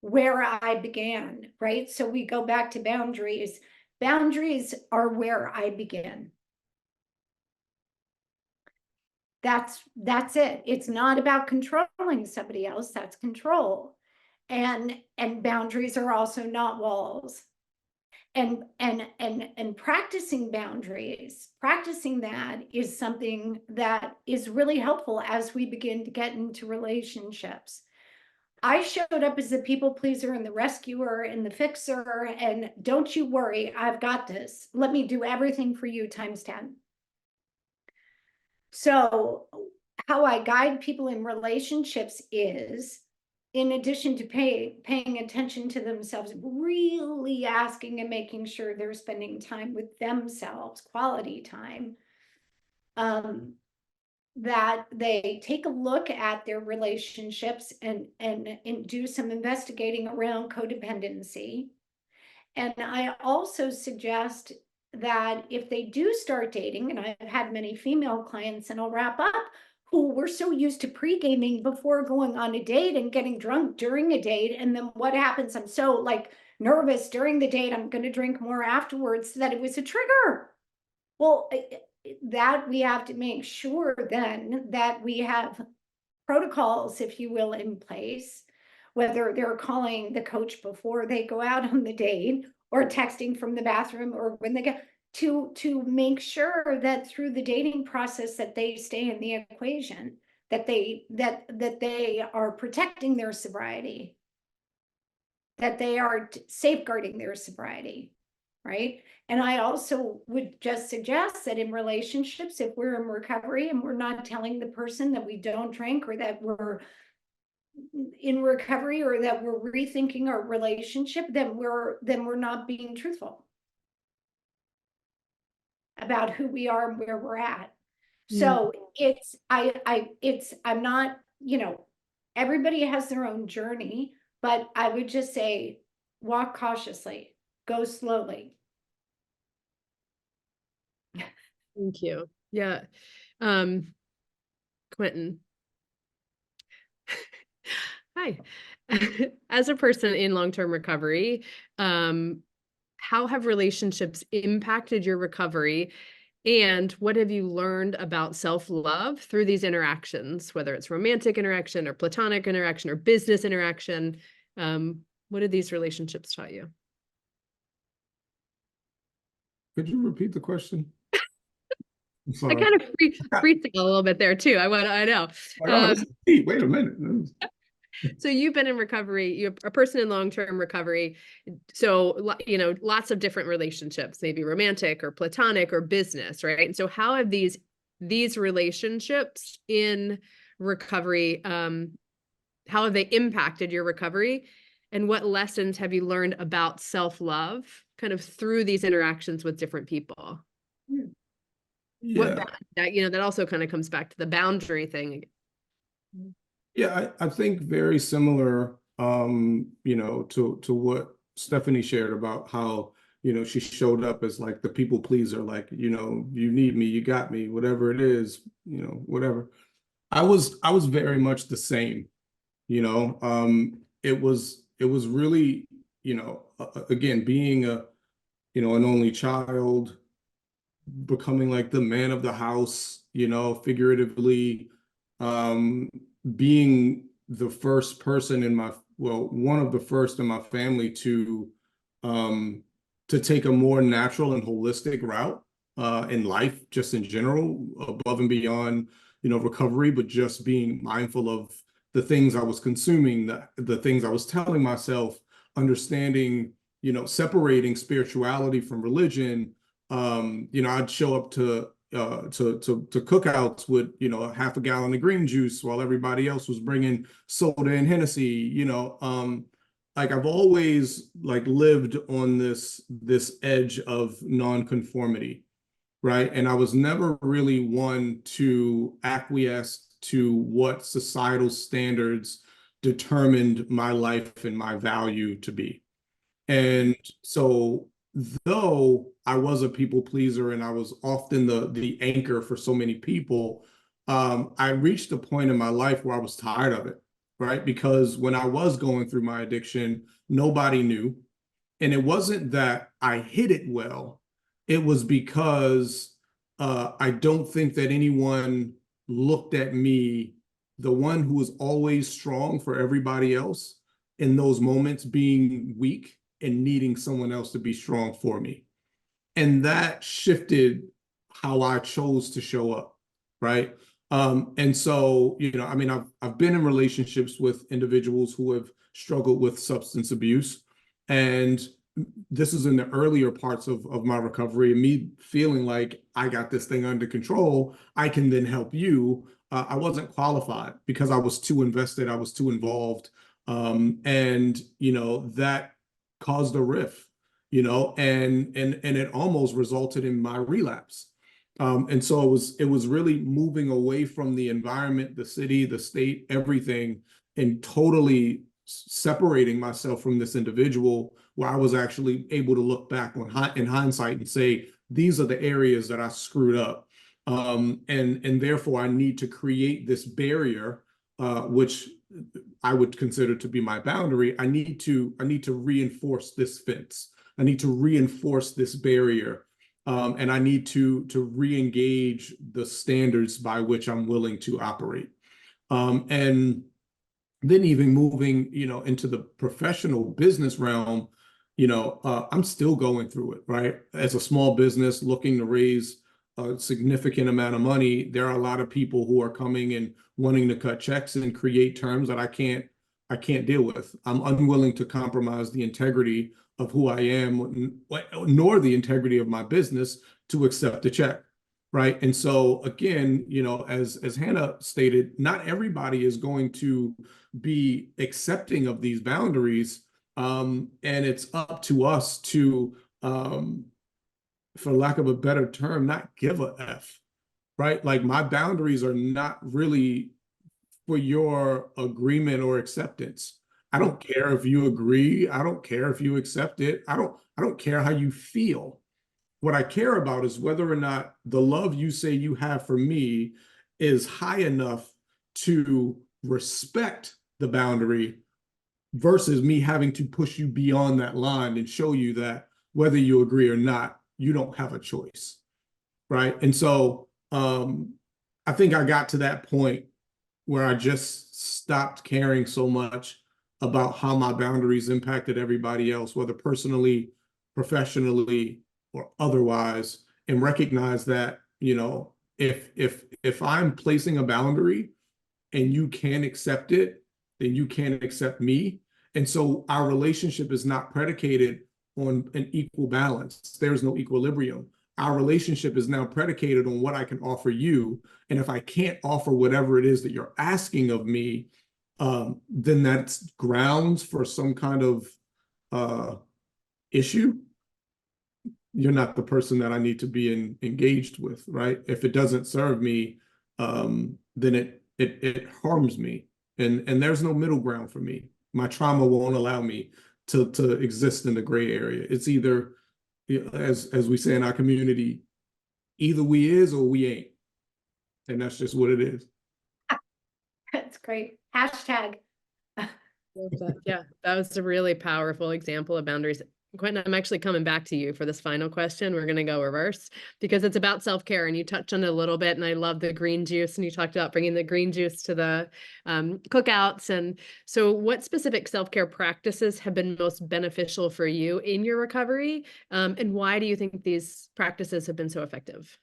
where I began, right? So we go back to boundaries. Boundaries are where I begin. That's it. It's not about controlling somebody else, that's control. And boundaries are also not walls. And practicing boundaries, practicing that is something that is really helpful as we begin to get into relationships. I showed up as the people pleaser and the rescuer and the fixer, and don't you worry, I've got this. Let me do everything for you times 10. So how I guide people in relationships is, in addition to paying attention to themselves, really asking and making sure they're spending time with themselves, quality time, that they take a look at their relationships and do some investigating around codependency. And I also suggest that if they do start dating, and I've had many female clients, and I'll wrap up, who were so used to pre-gaming before going on a date and getting drunk during a date. And then what happens? I'm so like nervous during the date, I'm going to drink more afterwards, that it was a trigger. Well, that we have to make sure then that we have protocols, if you will, in place, whether they're calling the coach before they go out on the date or texting from the bathroom or when they get to make sure that through the dating process that they stay in the equation, that they are protecting their sobriety, that they are safeguarding their sobriety, right? And I also would just suggest that in relationships, if we're in recovery and we're not telling the person that we don't drink or that we're in recovery or that we're rethinking our relationship, then we're not being truthful about who we are and where we're at. So I'm not, you know, everybody has their own journey, but I would just say, walk cautiously, go slowly. Thank you. Yeah. Quentin. Hi. As a person in long-term recovery, how have relationships impacted your recovery? And what have you learned about self-love through these interactions, whether it's romantic interaction or platonic interaction or business interaction? What did these relationships taught you? Could you repeat the question? I'm I sorry. kind of freestyle a little bit there too. I know. Like, oh, this is deep. Wait a minute. So you've been in recovery, you're a person in long-term recovery. So, you know, lots of different relationships, maybe romantic or platonic or business, right? And so how have these relationships in recovery, how have they impacted your recovery? And what lessons have you learned about self-love kind of through these interactions with different people? Yeah. That, you know, that also kind of comes back to the boundary thing. Yeah, I think very similar, you know, to what Stephanie shared about how, you know, she showed up as like the people pleaser, like, you know, you need me, you got me, whatever it is, you know, whatever. I was very much the same. It was really, again, being an only child, becoming like the man of the house, figuratively, being the first person one of the first in my family to take a more natural and holistic route in life, just in general, above and beyond, recovery, but just being mindful of the things I was consuming, the things I was telling myself, understanding, separating spirituality from religion. I'd show up to cookouts with, a half a gallon of green juice while everybody else was bringing soda and Hennessy, like I've always like lived on this edge of nonconformity, right? And I was never really one to acquiesce to what societal standards determined my life and my value to be. And so though I was a people pleaser and I was often the anchor for so many people, I reached a point in my life where I was tired of it, right? Because when I was going through my addiction, nobody knew. And it wasn't that I hid it well. It was because I don't think that anyone looked at me, the one who was always strong for everybody else, in those moments being weak and needing someone else to be strong for me. And that shifted how I chose to show up, right? And so, I've been in relationships with individuals who have struggled with substance abuse. And this is in the earlier parts of my recovery, and me feeling like I got this thing under control, I can then help you. I wasn't qualified because I was too invested, I was too involved. And that caused a rift, and it almost resulted in my relapse. And so it was really moving away from the environment, the city, the state, everything, and totally separating myself from this individual, where I was actually able to look back in hindsight and say, these are the areas that I screwed up. And therefore I need to create this barrier, which I would consider to be my boundary. I need to reinforce this fence. I need to reinforce this barrier. And I need to re-engage the standards by which I'm willing to operate. And then even moving, into the professional business realm, I'm still going through it, right? As a small business looking to raise a significant amount of money, there are a lot of people who are coming and wanting to cut checks and create terms that I can't deal with. I'm unwilling to compromise the integrity of who I am, nor the integrity of my business to accept a check, right? And so again, as Hannah stated, not everybody is going to be accepting of these boundaries, and it's up to us to, for lack of a better term, not give a F, right? Like my boundaries are not really for your agreement or acceptance. I don't care if you agree. I don't care if you accept it. I don't care how you feel. What I care about is whether or not the love you say you have for me is high enough to respect the boundary versus me having to push you beyond that line and show you that whether you agree or not, you don't have a choice, right? And so I think I got to that point where I just stopped caring so much about how my boundaries impacted everybody else, whether personally, professionally, or otherwise, and recognize that, if I'm placing a boundary and you can't accept it, then you can't accept me. And so our relationship is not predicated on an equal balance. There's no equilibrium. Our relationship is now predicated on what I can offer you. And if I can't offer whatever it is that you're asking of me, then that's grounds for some kind of issue. You're not the person that I need to be engaged with, right? If it doesn't serve me, then it harms me. And there's no middle ground for me. My trauma won't allow me to exist in the gray area. It's either, as we say in our community, either we is or we ain't. And that's just what it is. That's great. Hashtag Love that. Yeah, that was a really powerful example of boundaries. Quentin, I'm actually coming back to you for this final question. We're going to go reverse because it's about self-care, and you touched on it a little bit. And I love the green juice, and you talked about bringing the green juice to the cookouts. And so, what specific self-care practices have been most beneficial for you in your recovery, and why do you think these practices have been so effective?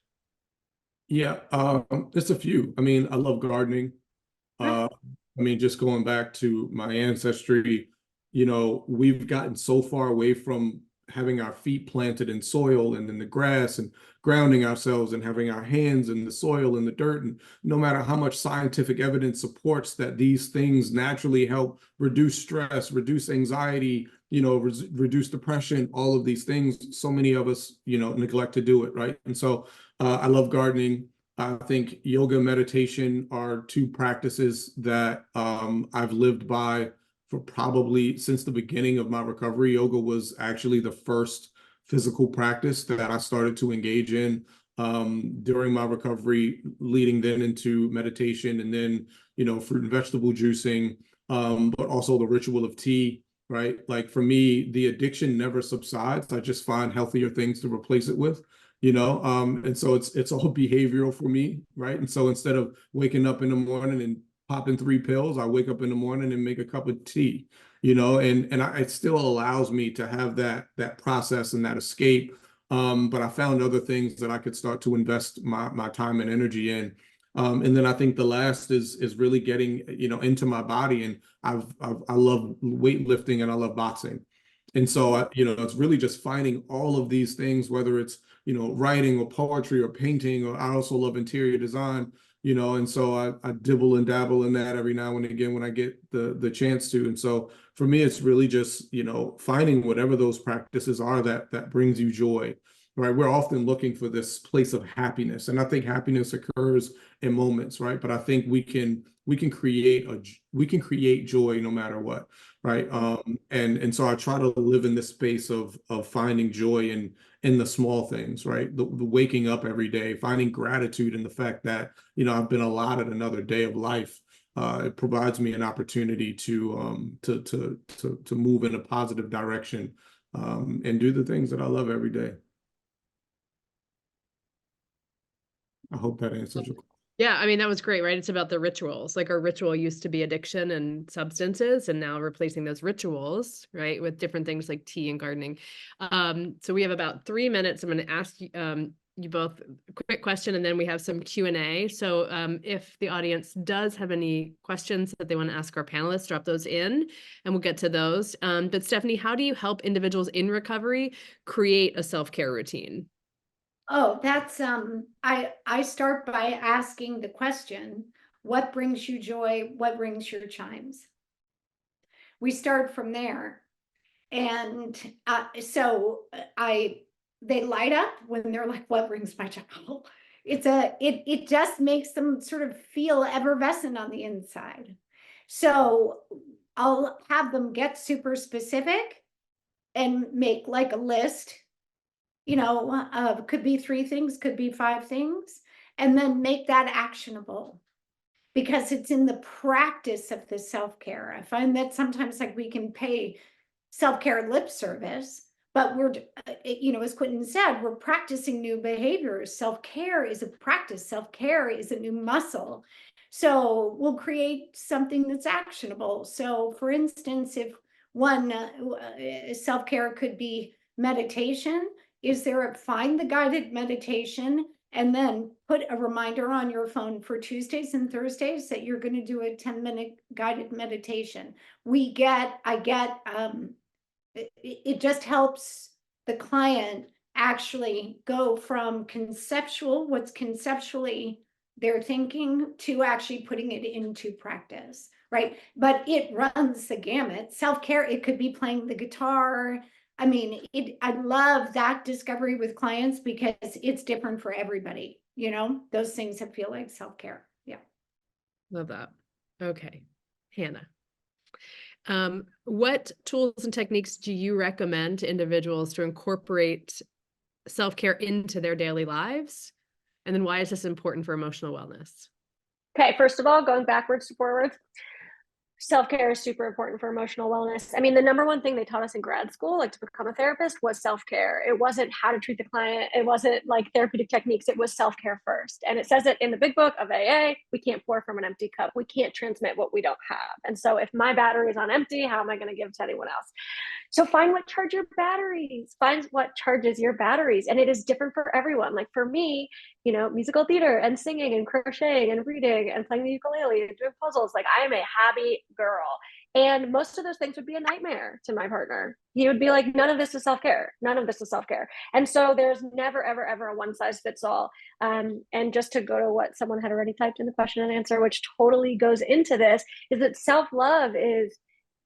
Yeah, it's a few. I mean, I love gardening. I mean, just going back to my ancestry, we've gotten so far away from having our feet planted in soil and in the grass and grounding ourselves and having our hands in the soil and the dirt. And no matter how much scientific evidence supports that these things naturally help reduce stress, reduce anxiety, reduce depression, all of these things, so many of us, neglect to do it, right? And so I love gardening. I think yoga and meditation are two practices that I've lived by for probably since the beginning of my recovery. Yoga was actually the first physical practice that I started to engage in during my recovery, leading then into meditation and then, fruit and vegetable juicing, but also the ritual of tea, right? Like for me, the addiction never subsides. I just find healthier things to replace it with. And so it's all behavioral for me, right? And so instead of waking up in the morning and popping 3 pills, I wake up in the morning and make a cup of tea, it still allows me to have that process and that escape. But I found other things that I could start to invest my time and energy in. And then I think the last is really getting, into my body. And I love weightlifting and I love boxing. And so, it's really just finding all of these things, whether it's, writing or poetry or painting, or I also love interior design, and so I dibble and dabble in that every now and again when I get the chance to. And so for me, it's really just, finding whatever those practices are that brings you joy, right? We're often looking for this place of happiness, and I think happiness occurs in moments, right? But I think we can create joy no matter what, right? And so I try to live in this space of finding joy in the small things, right? The waking up every day, finding gratitude in the fact that, I've been allotted another day of life. It provides me an opportunity to move in a positive direction, and do the things that I love every day. I hope that answers your question. Yeah, I mean, that was great, right? It's about the rituals. Like our ritual used to be addiction and substances, and now replacing those rituals, right, with different things like tea and gardening. So we have about 3 minutes. I'm going to ask you both a quick question, and then we have some Q&A. So if the audience does have any questions that they want to ask our panelists, drop those in, and we'll get to those. But Stephanie, how do you help individuals in recovery create a self-care routine? Oh, that's I start by asking the question, what brings you joy? What rings your chimes? We start from there. And they light up when they're like, what rings my child? It just makes them sort of feel effervescent on the inside. So I'll have them get super specific and make like a list. Could be 3 things, could be 5 things, and then make that actionable, because it's in the practice of the self-care. I find that sometimes like we can pay self-care lip service, but we're, as Quentin said, we're practicing new behaviors. Self-care is a practice. Self-care is a new muscle. So we'll create something that's actionable. So for instance, if one self-care could be meditation, find the guided meditation and then put a reminder on your phone for Tuesdays and Thursdays that you're going to do a 10-minute guided meditation. It just helps the client actually go from what's conceptually they're thinking, to actually putting it into practice, right? But it runs the gamut. Self-care, it could be playing the guitar. I mean, I love that discovery with clients because it's different for everybody, those things that feel like self-care. Yeah. Love that. Okay. Hannah. What tools and techniques do you recommend to individuals to incorporate self-care into their daily lives? And then why is this important for emotional wellness? Okay, first of all, going backwards to forwards. self-care is super important for emotional wellness. I mean, the number one thing they taught us in grad school, like to become a therapist, was self-care. It wasn't how to treat the client. It wasn't like therapeutic techniques. It was self-care first. And it says it in the big book of AA, we can't pour from an empty cup. We can't transmit what we don't have. And so if my battery is on empty, how am I going to give to anyone else? So find what charges your batteries, find what charges your batteries. And it is different for everyone. Like for me, you know, musical theater and singing and crocheting and reading and playing the ukulele and doing puzzles. Like I am a happy girl. And most of those things would be a nightmare to my partner. He would be like, none of this is self-care. None of this is self-care. And so there's never, ever, ever a one size fits all. And just to go to what someone had already typed in the question and answer, which totally goes into this, is that self-love is,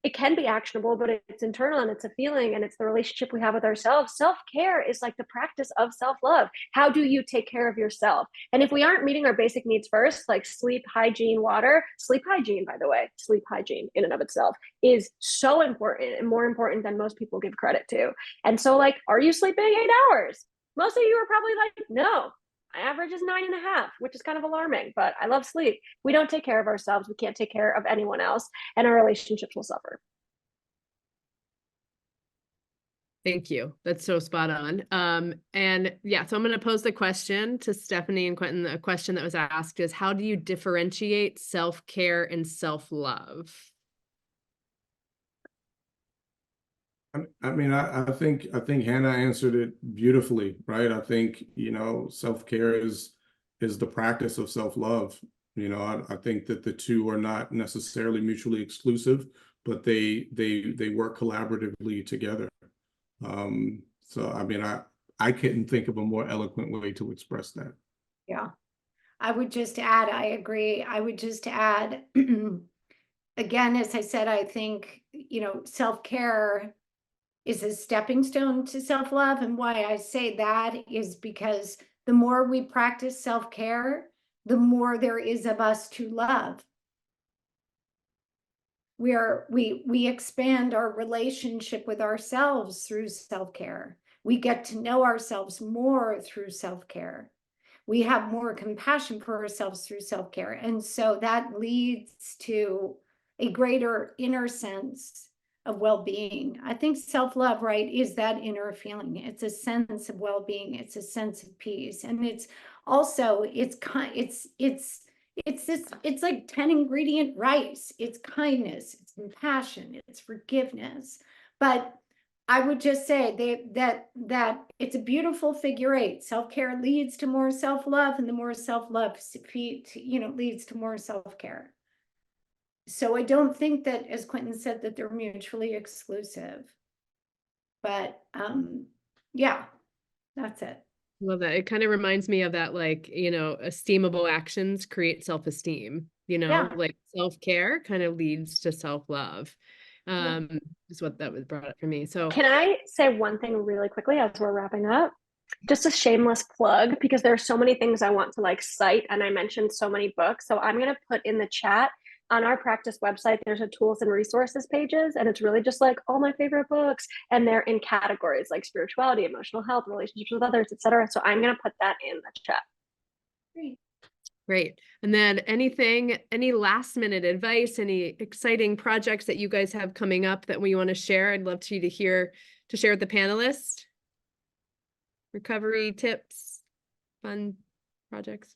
it can be actionable, but it's internal and it's a feeling and it's the relationship we have with ourselves. Self-care is like the practice of self-love. How do you take care of yourself? And if we aren't meeting our basic needs first, like sleep, hygiene, water, sleep hygiene, by the way, sleep hygiene in and of itself is so important and more important than most people give credit to. And so like, are you sleeping 8 hours? Most of you are probably like, no. My average is 9.5, which is kind of alarming, but I love sleep. We don't take care of ourselves. We can't take care of anyone else, and our relationships will suffer. Thank you. That's so spot on. And yeah, so I'm going to pose the question to Stephanie and Quentin. A question that was asked is, how do you differentiate self-care and self-love? I mean, I think Hannah answered it beautifully, right? I think, you know, self-care is the practice of self-love. You know, I think that the two are not necessarily mutually exclusive, but they work collaboratively together. So I mean, I couldn't think of a more eloquent way to express that. Yeah. I would just add, I agree. I would just add, again, as I said, I think, you know, self-care is a stepping stone to self-love. And why I say that is because the more we practice self-care, the more there is of us to love. We expand our relationship with ourselves through self-care. We get to know ourselves more through self-care. We have more compassion for ourselves through self-care. And so that leads to a greater inner sense of well-being. I think self-love, right, is that inner feeling. It's a sense of well-being. It's a sense of peace. And it's also, it's like 10 ingredient rice. It's kindness, it's compassion, it's forgiveness. But I would just say that it's a beautiful figure eight. Self-care leads to more self-love, and the more self-love, you know, leads to more self-care. So I don't think that, as Quentin said, that they're mutually exclusive. But yeah, that's it. Love that. It kind of reminds me of that, like, you know, esteemable actions create self-esteem, you know, Yeah. like self-care kind of leads to self-love. Is what that was brought up for me. So Can I say one thing really quickly as we're wrapping up? Just a shameless plug, because there are so many things I want to like cite, and I mentioned so many books. So I'm going to put in the chat on our practice website, there's a tools and resources pages, and it's really just like all my favorite books, and they're in categories like spirituality, emotional health, relationships with others, etc. So I'm going to put that in the chat. Great. And then any last minute advice, any exciting projects that you guys have coming up that we want to share? I'd love to share with the panelists. Recovery tips, fun projects.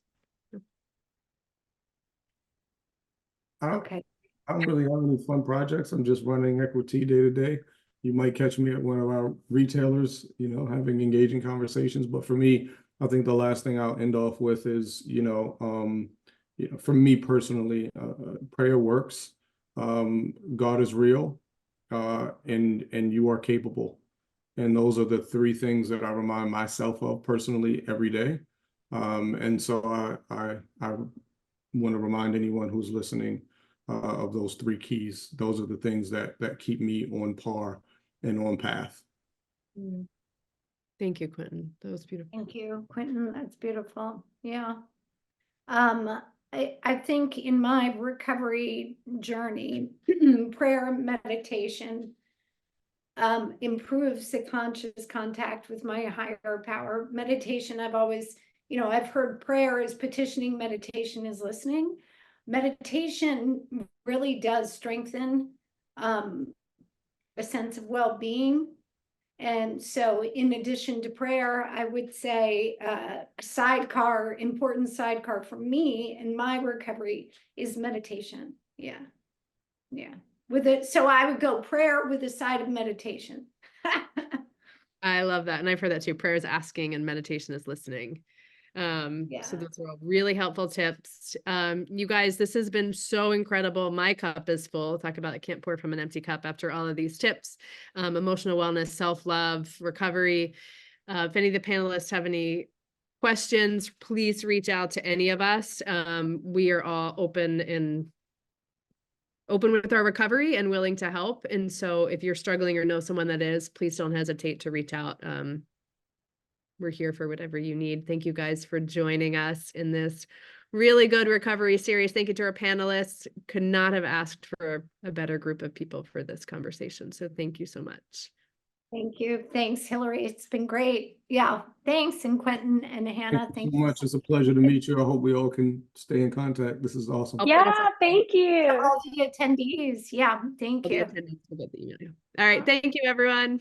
Okay. I don't really have any fun projects. I'm just running Equity day to day. You might catch me at one of our retailers, you know, having engaging conversations. But for me, I think the last thing I'll end off with is, for me personally, prayer works. God is real, and you are capable. And those are the three things that I remind myself of personally every day. And so I want to remind anyone who's listening of those three keys. Those are the things that keep me on par and on path. Thank you, Quentin. That was beautiful. Thank you, Quentin. That's beautiful. Yeah. I think in my recovery journey, prayer and meditation improves the conscious contact with my higher power. Meditation, I've always, I've heard prayer is petitioning, meditation is listening. meditation really does strengthen a sense of well-being. And so in addition to prayer, I would say important sidecar for me in my recovery is meditation. Yeah. Yeah. So I would go prayer with a side of meditation. I love that. And I've heard that too. Prayer is asking and meditation is listening. So Yeah. those are all really helpful tips. You guys, this has been so incredible. My cup is full. Talk about it, can't pour from an empty cup after all of these tips. Emotional wellness, self-love, recovery. If any of the panelists have any questions, please reach out to any of us. We are all open with our recovery and willing to help. And so if you're struggling or know someone that is, please don't hesitate to reach out. We're here for whatever you need. Thank you guys for joining us in this really good recovery series. Thank you to our panelists. Could not have asked for a better group of people for this conversation. So thank you so much. Thank you. Thanks, Hillary. It's been great. Yeah. Thanks. And Quentin and Hannah, Thank you so much. It's a pleasure to meet you. I hope we all can stay in contact. This is awesome. Yeah, thank you. All the attendees. Yeah. Thank All the you. attendees will get the email. All right. Thank you, everyone.